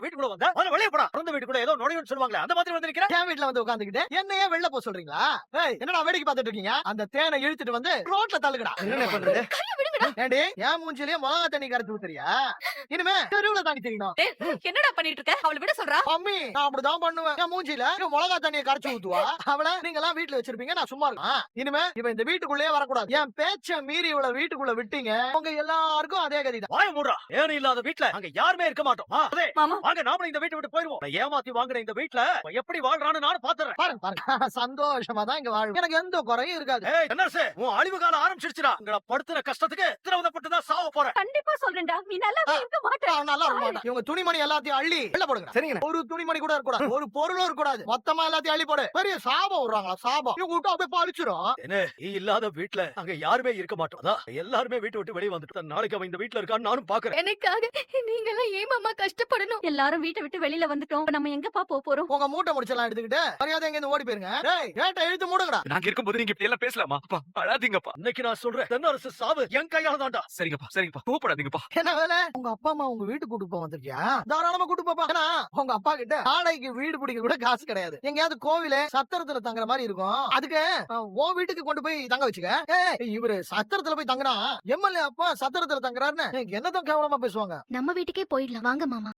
வீட்டுக்குள்ள வந்த முதல்ல வெளிய போடா. பிறந்த வீட்டுக்குள்ள ஏதோ நுழைவுன்னு சொல்லுவாங்களே அந்த மாதிரி வந்து நிக்கிறேன். என் வீட்டுல வந்து உட்காந்துக்கிட்டு என்னையே வெளில போக சொல்றீங்களா? ஏய், என்னடா வேடிக்கை பார்த்துட்டு இருக்கீங்க? அந்த தேனை இழுத்துட்டு வந்து ரோட்ல தள்ளுங்கடா. என்ன பண்றது? ஏண்டி என் மூஞ்சிலேயே மிளகா தண்ணி கரைச்சு ஊத்துறியா? இனிமே தெருவுல தாண்டி தெரியணும். என்னடா பண்ணிட்டு இருக்க? அவளை விட சொல்றா. மம்மி நான் அப்படிதான் பண்ணுவேன். என் மூஞ்சில மிளகா தண்ணியை கரைச்சு ஊத்துவா. அவளை நீங்க எல்லாம் வீட்டுல வச்சிருப்பீங்க, நான் சும்மா இருக்கேன். இனிமே இவ இந்த வீட்டுக்குள்ளேயே வரக்கூடாது. என் பேச்ச மீறி இவளை வீட்டுக்குள்ள விட்டீங்க, உங்க எல்லாருக்கும் அதே கதிதான். வாய மூடுறா. ஏன் இல்லாத வீட்ல அங்க யாருமே இருக்க மாட்டோம். அதே மாமா வாங்க நாமளும் இந்த வீட்டை விட்டு போயிருவோம். நான் ஏமாத்தி வாங்குற இந்த வீட்ல அவன் எப்படி வாழ்றான்னு நானும் பாத்துறேன். பாருங்க பாருங்க, சந்தோஷமா தான் இங்க வாழ்வு. எனக்கு எந்த குறையும் இருக்காது. ஏய் நர்ஸ், உன் அழிவு காலம் ஆரம்பிச்சிடுச்சுடா. உங்களை படுத்துற கஷ்டத்துக்கு திரவதப்பட்டு தான் சாவ போறேன். கண்டிப்பா சொல்றேன்டா, நீ நல்லா இருக்க மாட்ட. நான் நல்லா இருக்க மாட்டேன். இவங்க துணிமணி எல்லாத்தையும் அள்ளி வெளில போடுங்க. சரிங்க. ஒரு துணிமணி கூட இருக்கக்கூடாது, ஒரு பொருளும் இருக்கக்கூடாது. மொத்தமா எல்லாத்தையும் அள்ளி போடு. பெரிய சாபம் விடுறாங்களா? சாபம். இவங்க விட்டு அப்படியே பழிச்சிரும். என்ன நீ இல்லாத வீட்ல அங்க யாருமே இருக்க மாட்டோம். அதான் எல்லாருமே வீட்டை விட்டு வெளிய வந்துட்டு நாளைக்கு அவன் இந்த வீட்ல இருக்கான்னு நானும் பாக்குறேன். எனக்காக நீங்க எல்லாம் ஏன் மாமா கஷ்டப்படணும்? எல்லாரும் வீட்டை விட்டு வெளியில வந்துட்டோம். இப்ப நம்ம எங்கப்பா போக போறோம்? உங்க மூட்டை முடிச்செல்லாம் எடுத்துக்கிட்டு மரியாதை எங்க இருந்து ஓடி போயிருங்க. டேய் கேட்ட இழுத்து மூடுங்கடா. நாங்க இருக்கும்போது நீங்க இப்படி எல்லாம் பேசலாமா? அப்பா அழாதீங்கப்பா. இன்னைக்கு நான் சொல்றேன், தென்னரசு சாவு என் கையால தான்டா. சரிங்கப்பா சரிங்கப்பா, கோவப்படாதீங்கப்பா. என்ன வேலை? உங்க அப்பா அம்மா உங்க வீட்டுக்கு கூட்டு போக வந்திருக்கியா? தாராளமா கூட்டு போப்பா. ஏன்னா உங்க அப்பா கிட்ட நாளைக்கு வீடு பிடிக்க கூட காசு கிடையாது. எங்கேயாவது கோவில சத்திரத்துல தங்குற மாதிரி இருக்கும். அதுக்கு உன் வீட்டுக்கு கொண்டு போய் தங்க வச்சுக்க. ஏய், இவரு சத்திரத்துல போய் தங்குனா எம்எல்ஏ அப்பா சத்திரத்துல தங்குறாருன்னு என்னதான் கேவலமா பேசுவாங்க. நம்ம வீட்டுக்கே போயிடலாம் வாங்க மாமா.